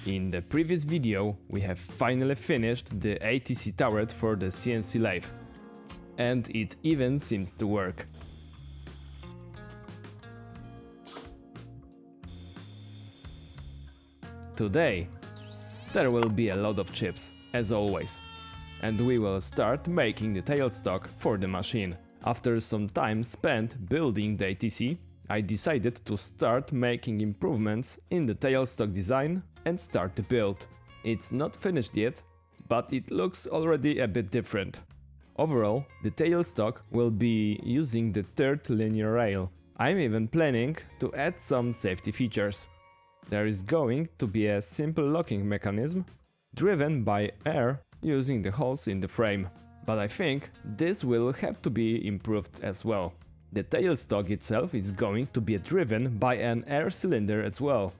In the previous video, we have finally finished the ATC turret for the CNC lathe. And it even seems to work. Today, there will be a lot of chips, as always. And we will start making the tailstock for the machine. After some time spent building the ATC, I decided to start making improvements in the tailstock design and start the build. It's not finished yet, but it looks already a bit different. Overall, the tailstock will be using the third linear rail. I'm even planning to add some safety features. There is going to be a simple locking mechanism driven by air using the holes in the frame. But I think this will have to be improved as well. The tailstock itself is going to be driven by an air cylinder as well.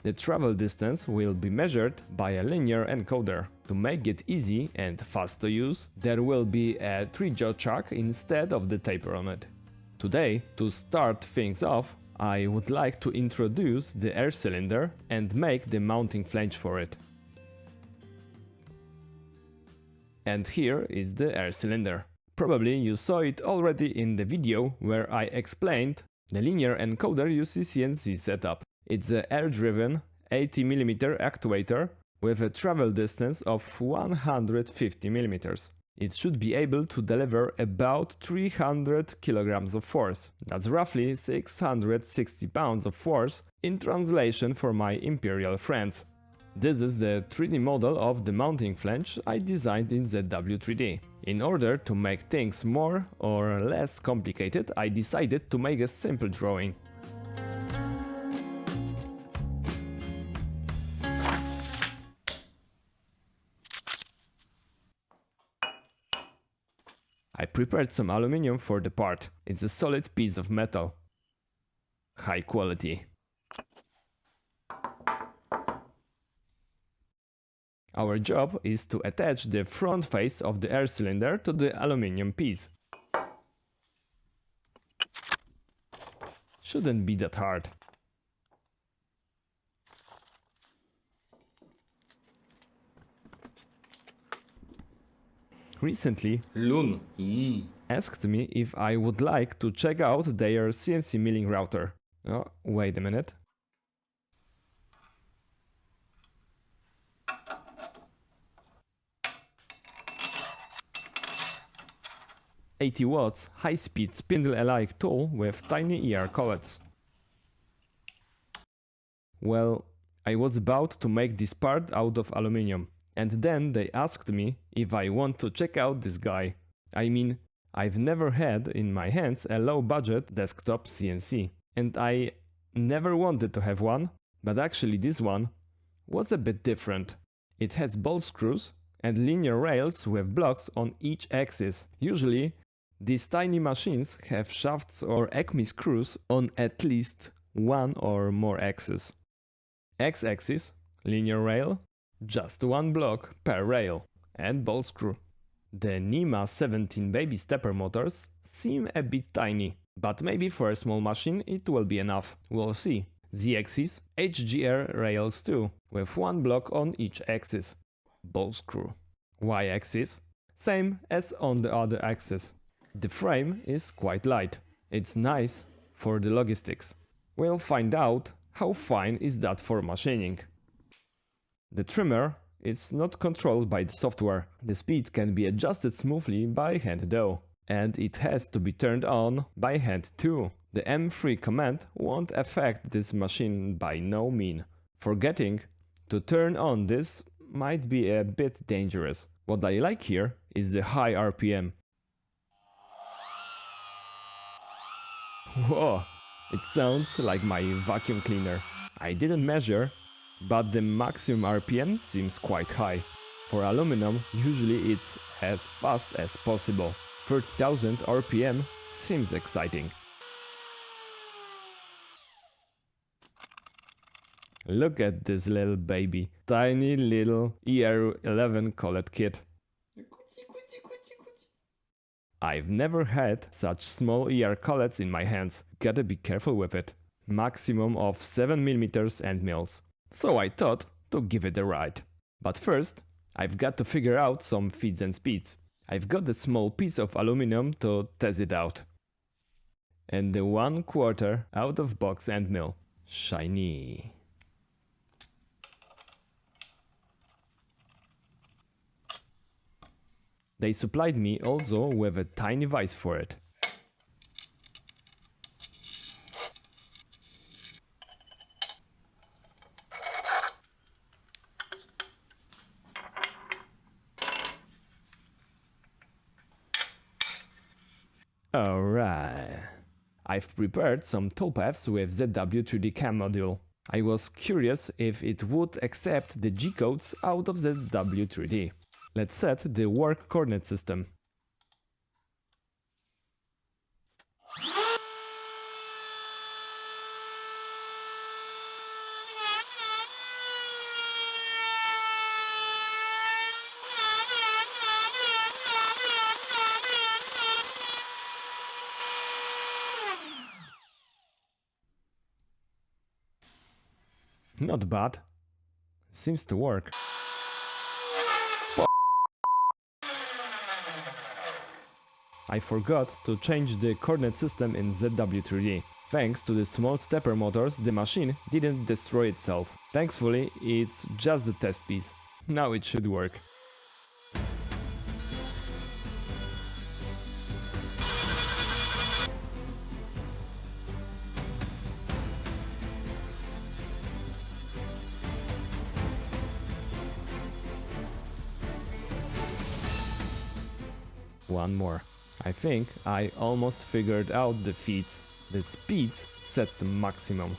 The travel distance will be measured by a linear encoder. To make it easy and fast to use, there will be a 3-jaw chuck instead of the taper on it. Today, to start things off, I would like to introduce the air cylinder and make the mounting flange for it. And here is the air cylinder. Probably you saw it already in the video where I explained the linear encoder uses CNC setup. It's an air-driven 80mm actuator with a travel distance of 150 mm. It should be able to deliver about 300 kg of force. That's roughly 660 pounds of force in translation for my imperial friends. This is the 3D model of the mounting flange I designed in ZW3D. In order to make things more or less complicated, I decided to make a simple drawing. I prepared some aluminum for the part. It's a solid piece of metal. High quality. Our job is to attach the front face of the air cylinder to the aluminum piece. Shouldn't be that hard. Recently, Lunyee asked me if I would like to check out their CNC milling router. Oh, wait a minute. $80 watts high-speed spindle-alike tool with tiny ER collets. Well, I was about to make this part out of aluminum, and then they asked me if I want to check out this guy. I mean, I've never had in my hands a low-budget desktop CNC, and I never wanted to have one, but actually this one was a bit different. It has ball screws and linear rails with blocks on each axis. Usually, these tiny machines have shafts or Acme screws on at least one or more axes. X-axis, linear rail, just one block per rail, and ball screw. The NEMA 17 baby stepper motors seem a bit tiny, but maybe for a small machine it will be enough. We'll see. Z-axis, HGR rails too, with one block on each axis. Ball screw. Y-axis, same as on the other axis. The frame is quite light. It's nice for the logistics. We'll find out how fine is that for machining. The trimmer is not controlled by the software. The speed can be adjusted smoothly by hand though. And it has to be turned on by hand too. The M3 command won't affect this machine by no mean. Forgetting to turn on this might be a bit dangerous. What I like here is the high RPM. Whoa, it sounds like my vacuum cleaner. I didn't measure, but the maximum RPM seems quite high. For aluminum, usually it's as fast as possible. 30,000 RPM seems exciting. Look at this little baby. Tiny little ER11 collet kit. I've never had such small ER collets in my hands. Gotta be careful with it. Maximum of 7 mm end mills. So I thought to give it a ride. But first, I've got to figure out some feeds and speeds. I've got a small piece of aluminum to test it out. And the 1/4 out of box end mill. Shiny. They supplied me also with a tiny vise for it. Alright. I've prepared some toolpaths with ZW3D CAM module. I was curious if it would accept the G-codes out of ZW3D. Let's set the work coordinate system. Not bad. Seems to work. I forgot to change the coordinate system in ZW3D. Thanks to the small stepper motors, the machine didn't destroy itself. Thankfully, it's just a test piece. Now it should work. One more. I think I almost figured out the feeds. The speeds set to maximum.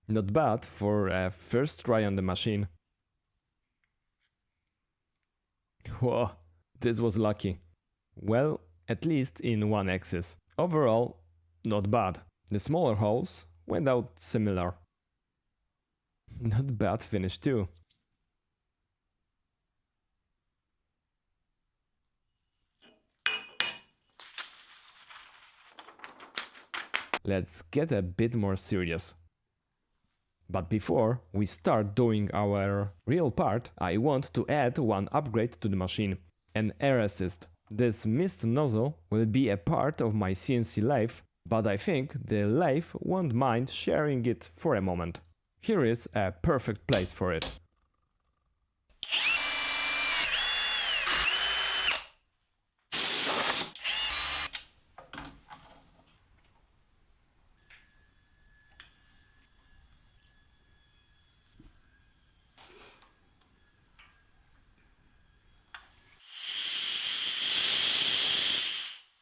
Not bad for a first try on the machine. Whoa, this was lucky. Well, at least in one axis. Overall, not bad. The smaller holes went out similar. Not bad finish too. Let's get a bit more serious. But before we start doing our real part, I want to add one upgrade to the machine. An air assist. This mist nozzle will be a part of my CNC lathe, but I think the lathe won't mind sharing it for a moment. Here is a perfect place for it.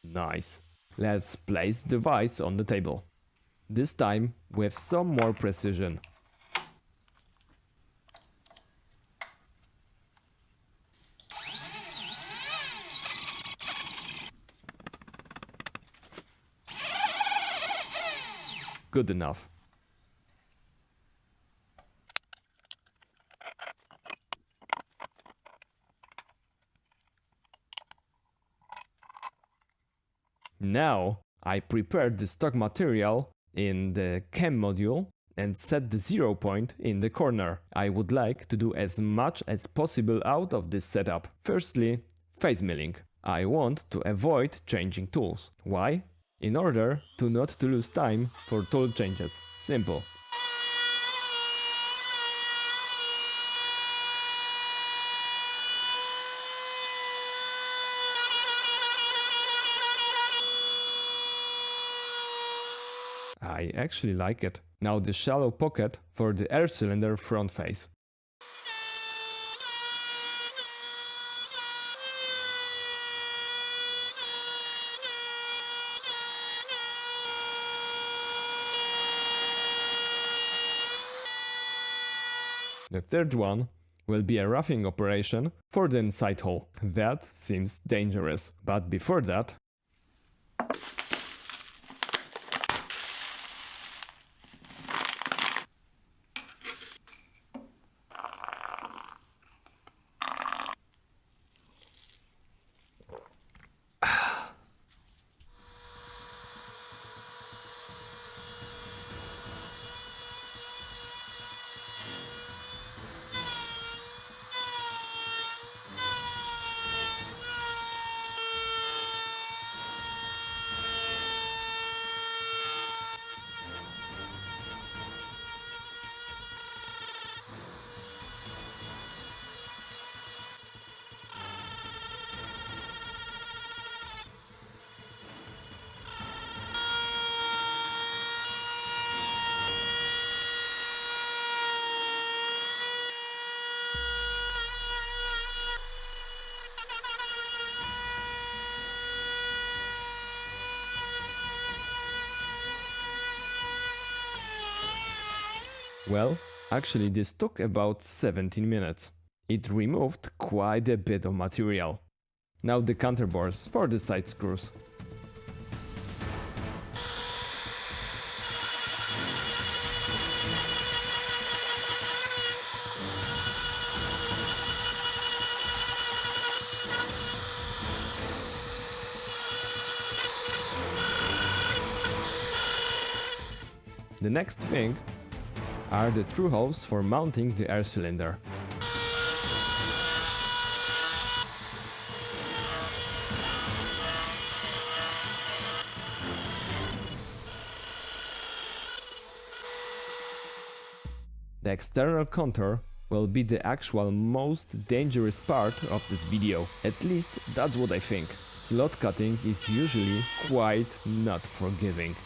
Nice. Let's place the vise on the table. This time with some more precision. Good enough. Now I prepared the stock material in the cam module and set the 0 point in the corner. I would like to do as much as possible out of this setup. Firstly, face milling. I want to avoid changing tools. Why? In order to not to lose time for tool changes. Simple. I actually like it. Now the shallow pocket for the air cylinder front face. The third one will be a roughing operation for the inside hole. That seems dangerous. But before that, Well, actually this took about 17 minutes. It removed quite a bit of material. Now the counterbores for the side screws. The next thing are the through holes for mounting the air cylinder. The external contour will be the actual most dangerous part of this video. At least that's what I think. Slot cutting is usually quite not forgiving.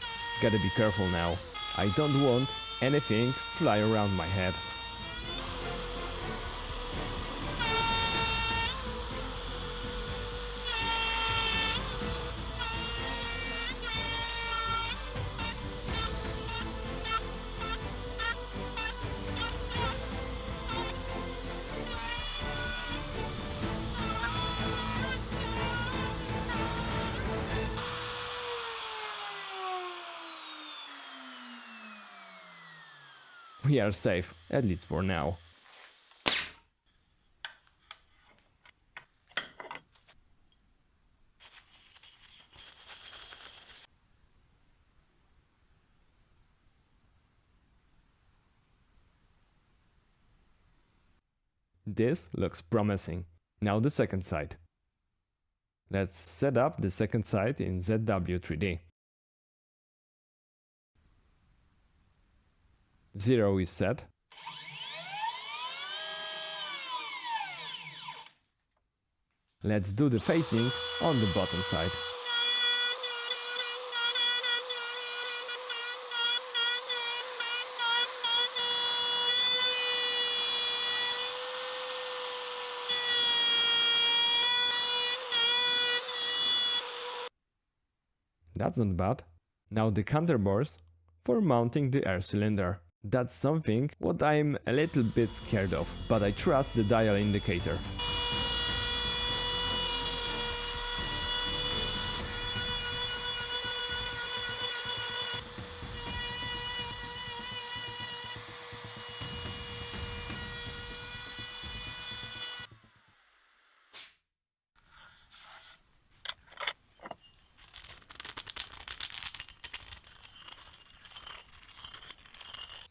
Gotta be careful now. I don't want anything fly around my head. We are safe, at least for now. This looks promising. Now the second side. Let's set up the second side in ZW3D. 0 is set. Let's do the facing on the bottom side. That's not bad. Now the counterbores for mounting the air cylinder. That's something what I'm a little bit scared of, but I trust the dial indicator.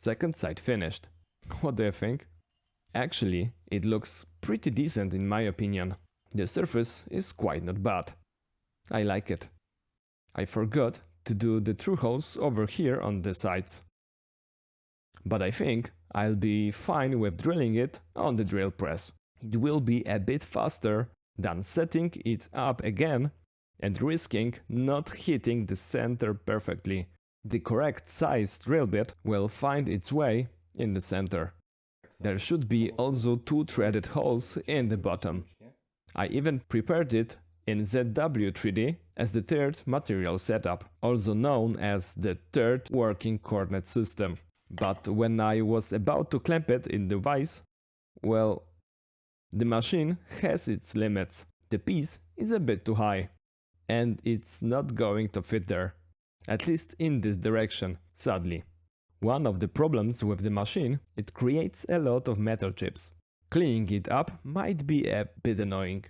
Second side finished. What do you think? Actually, it looks pretty decent in my opinion. The surface is quite not bad. I like it. I forgot to do the through holes over here on the sides. But I think I'll be fine with drilling it on the drill press. It will be a bit faster than setting it up again and risking not hitting the center perfectly. The correct size drill bit will find its way in the center. There should be also 2 threaded holes in the bottom. I even prepared it in ZW3D as the third material setup, also known as the third working coordinate system. But when I was about to clamp it in the vise, well, the machine has its limits. The piece is a bit too high. and it's not going to fit there. At least in this direction, sadly. One of the problems with the machine, it creates a lot of metal chips. Cleaning it up might be a bit annoying.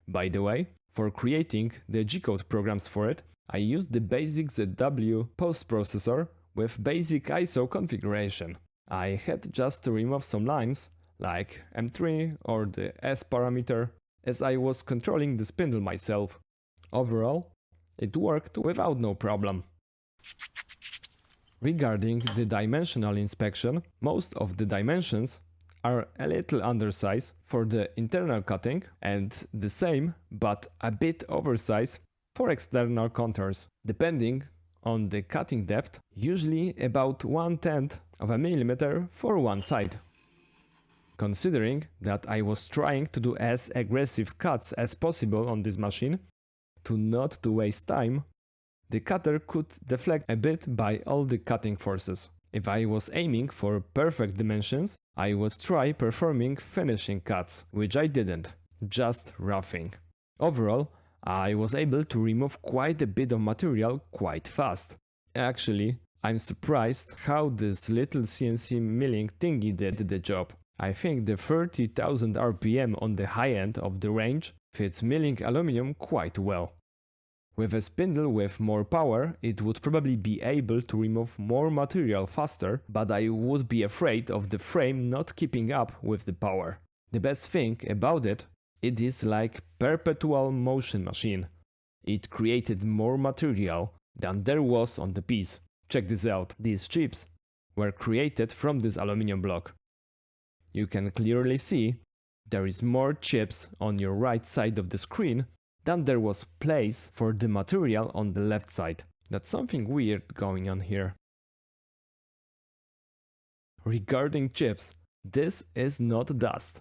By the way, for creating the G-code programs for it, I used the basic ZW post-processor with basic ISO configuration. I had just to remove some lines, like M3 or the S parameter, as I was controlling the spindle myself. Overall, it worked without no problem. Regarding the dimensional inspection, most of the dimensions are a little undersized for the internal cutting and the same but a bit oversized for external contours, depending on the cutting depth, usually about 1/10 of a millimeter for one side. Considering that I was trying to do as aggressive cuts as possible on this machine, not to waste time, the cutter could deflect a bit by all the cutting forces. If I was aiming for perfect dimensions, I would try performing finishing cuts, which I didn't, just roughing. Overall, I was able to remove quite a bit of material quite fast. Actually, I'm surprised how this little CNC milling thingy did the job. I think the 30,000 RPM on the high end of the range fits milling aluminum quite well. With a spindle with more power, it would probably be able to remove more material faster, but I would be afraid of the frame not keeping up with the power. The best thing about it, it is like perpetual motion machine. It created more material than there was on the piece. Check this out. These chips were created from this aluminum block. You can clearly see there is more chips on your right side of the screen than there was place for the material on the left side. That's something weird going on here. Regarding chips, this is not dust.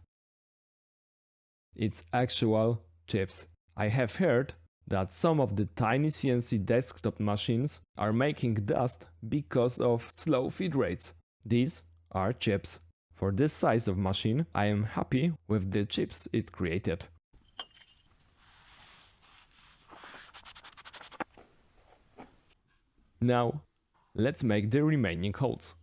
It's actual chips. I have heard that some of the tiny CNC desktop machines are making dust because of slow feed rates. These are chips. For this size of machine, I am happy with the chips it created. Now, let's make the remaining holes.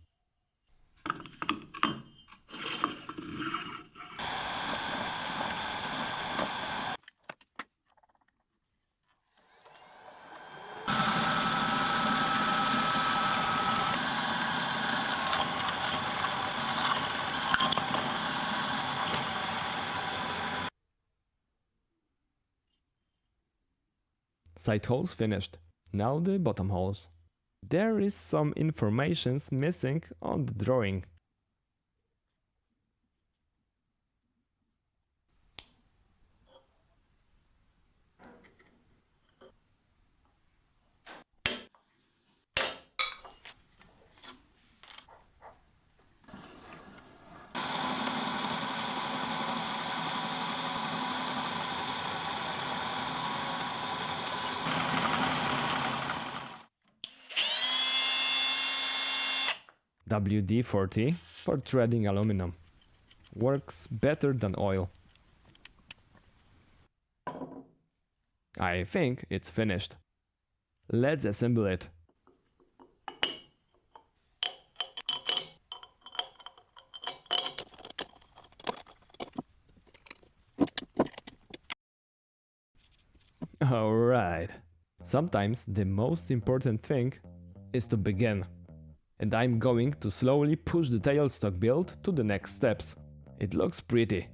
Side holes finished. Now the bottom holes. There is some information missing on the drawing. WD-40 for threading aluminum. Works better than oil. I think it's finished. Let's assemble it. Alright. Sometimes the most important thing is to begin. And I'm going to slowly push the tailstock build to the next steps. It looks pretty.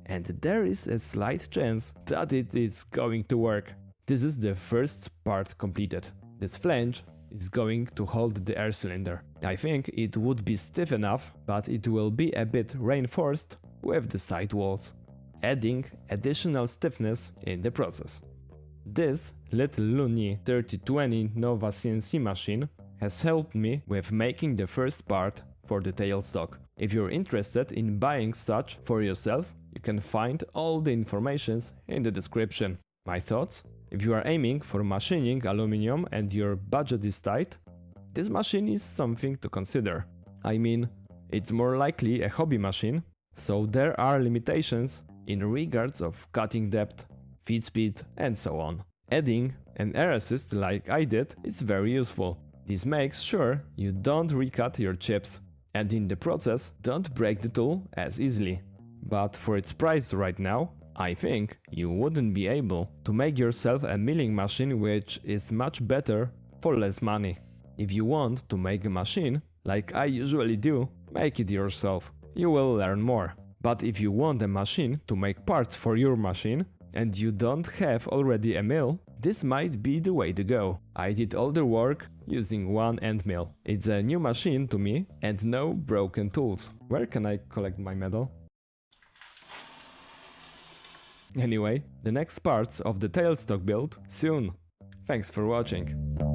And there is a slight chance that it is going to work. This is the first part completed. This flange is going to hold the air cylinder. I think it would be stiff enough, but it will be a bit reinforced with the side walls, adding additional stiffness in the process. This little Lunyee 3020 Nova CNC machine has helped me with making the first part for the tailstock. If you're interested in buying such for yourself, you can find all the information in the description. My thoughts? If you are aiming for machining aluminum and your budget is tight, this machine is something to consider. I mean, it's more likely a hobby machine, So there are limitations in regards of cutting depth, feed speed and so on. Adding an air assist like I did is very useful. This makes sure you don't recut your chips and in the process don't break the tool as easily. But for its price right now, I think you wouldn't be able to make yourself a milling machine which is much better for less money. If you want to make a machine, like I usually do, make it yourself. You will learn more. But if you want a machine to make parts for your machine, and you don't have already a mill, this might be the way to go. I did all the work using one end mill. It's a new machine to me and no broken tools. Where can I collect my medal? Anyway, the next parts of the tailstock build soon. Thanks for watching.